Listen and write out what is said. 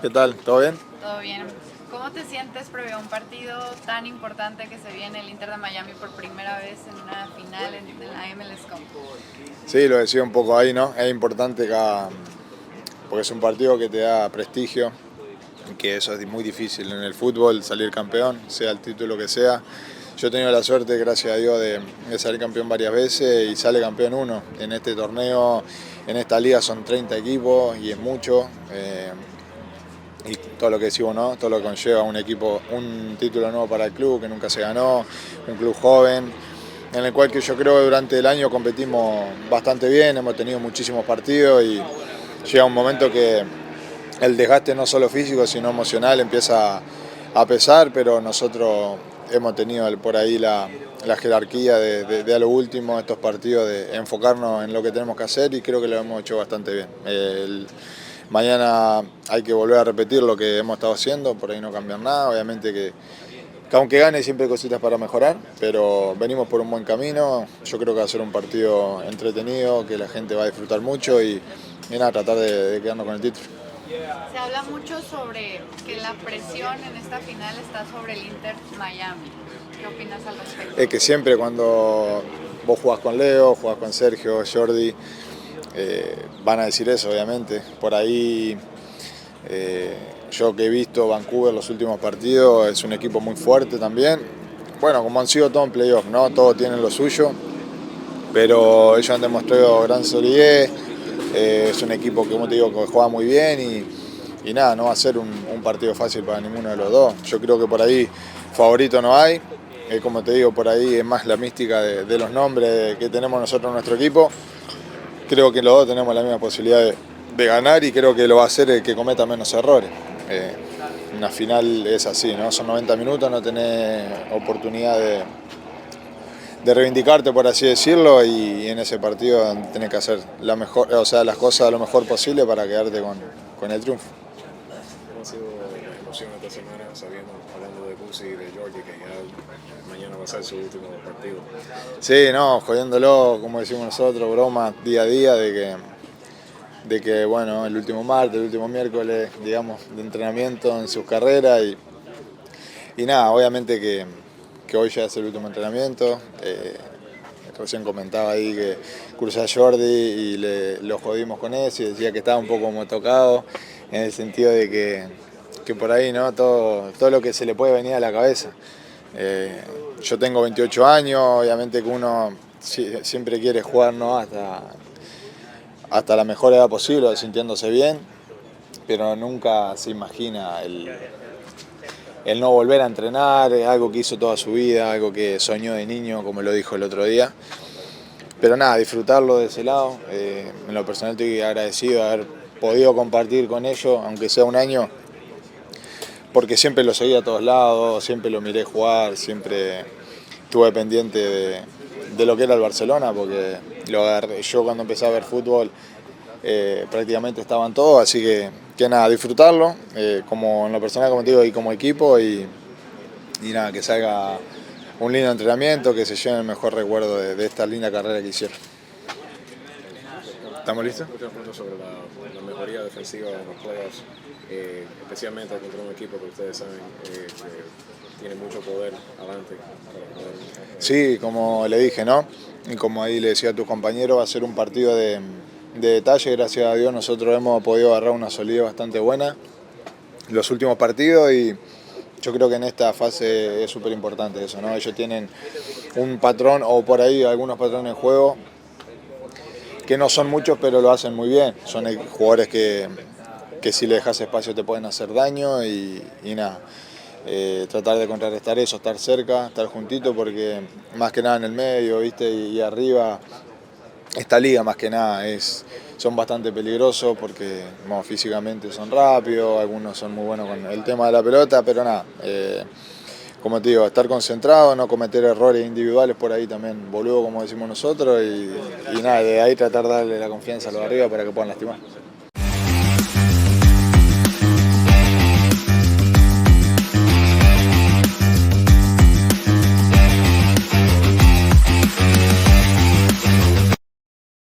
¿Qué tal? ¿Todo bien? Todo bien. ¿Cómo te sientes previo a un partido tan importante que se viene el Inter de Miami por primera vez en una final en la MLS Cup? Sí, lo decía un poco ahí, ¿no? Es importante porque es un partido que te da prestigio, que eso es muy difícil en el fútbol, salir campeón, sea el título que sea. Yo he tenido la suerte, gracias a Dios, de salir campeón varias veces y sale campeón uno. En este torneo, en esta liga son 30 equipos y es mucho. Y todo lo que decimos, ¿no? Todo lo que conlleva un equipo, un título nuevo para el club que nunca se ganó, un club joven, en el cual que yo creo que durante el año competimos bastante bien, hemos tenido muchísimos partidos y llega un momento que el desgaste no solo físico sino emocional empieza a pesar, pero nosotros hemos tenido por ahí la jerarquía de a lo último estos partidos, de enfocarnos en lo que tenemos que hacer y creo que lo hemos hecho bastante bien. Mañana hay que volver a repetir lo que hemos estado haciendo, por ahí no cambiar nada, obviamente que aunque gane siempre hay cositas para mejorar, pero venimos por un buen camino, yo creo que va a ser un partido entretenido, que la gente va a disfrutar mucho y nada, tratar de quedarnos con el título. Se habla mucho sobre que la presión en esta final está sobre el Inter Miami. ¿Qué opinas al respecto? Es que siempre cuando vos jugás con Leo, jugás con Sergio, Jordi, van a decir eso obviamente, por ahí... Yo que he visto Vancouver los últimos partidos, es un equipo muy fuerte también. Bueno, como han sido todos en playoff, ¿no? Todos tienen lo suyo, pero ellos han demostrado gran solidez. Es un equipo que, como te digo, que juega muy bien y nada, no va a ser un partido fácil para ninguno de los dos. Yo creo que por ahí favorito no hay. Como te digo, por ahí es más la mística de los nombres que tenemos nosotros en nuestro equipo. Creo que los dos tenemos la misma posibilidad de ganar y creo que lo va a hacer el que cometa menos errores. Una final es así, ¿no? Son 90 minutos, no tenés oportunidad de reivindicarte, por así decirlo, y en ese partido tenés que hacer la mejor, o sea, las cosas lo mejor posible para quedarte con el triunfo. ¿Cómo ha sido la emoción esta semana sabiendo, hablando de Busi y de Georgie, que ya mañana va a ser su último partido? Sí, no, jodiéndolo, como decimos nosotros, broma día a día de que bueno, el último martes, el último miércoles, digamos, de entrenamiento en sus carreras y nada, obviamente que hoy ya es el último entrenamiento. Recién comentaba ahí que crucé a Jordi y lo jodimos con eso y decía que estaba un poco como tocado en el sentido de que por ahí, ¿no? Todo lo que se le puede venir a la cabeza. Yo tengo 28 años, obviamente que uno siempre quiere jugar, ¿no? Hasta la mejor edad posible, sintiéndose bien, pero nunca se imagina el no volver a entrenar, algo que hizo toda su vida, algo que soñó de niño, como lo dijo el otro día. Pero nada, disfrutarlo de ese lado. En lo personal estoy agradecido de haber podido compartir con ellos, aunque sea un año, porque siempre lo seguí a todos lados, siempre lo miré jugar, siempre estuve pendiente de lo que era el Barcelona, porque lo agarré. Yo cuando empecé a ver fútbol prácticamente estaban todos, así que nada, disfrutarlo, como en lo personal, como te digo, y como equipo, y nada, que salga un lindo entrenamiento, que se lleven el mejor recuerdo de esta linda carrera que hicieron. ¿Estamos listos? Muchas preguntas sobre la mejoría defensiva en los playoffs, especialmente contra un equipo que ustedes saben que tiene mucho poder adelante. Sí, como le dije, ¿no? Y como ahí le decía a tus compañeros, va a ser un partido de detalle. Gracias a Dios nosotros hemos podido agarrar una solidez bastante buena en los últimos partidos y yo creo que en esta fase es súper importante eso, ¿no? Ellos tienen un patrón o por ahí algunos patrones de juego que no son muchos pero lo hacen muy bien. Son jugadores que si le dejas espacio te pueden hacer daño y nada. Tratar de contrarrestar eso, estar cerca, estar juntito, porque más que nada en el medio, ¿viste? Y arriba, esta liga más que nada son bastante peligrosos porque físicamente son rápidos, algunos son muy buenos con el tema de la pelota, pero nada, como te digo, estar concentrado, no cometer errores individuales por ahí también, boludo como decimos nosotros, y nada, de ahí tratar de darle la confianza a los de arriba para que puedan lastimar.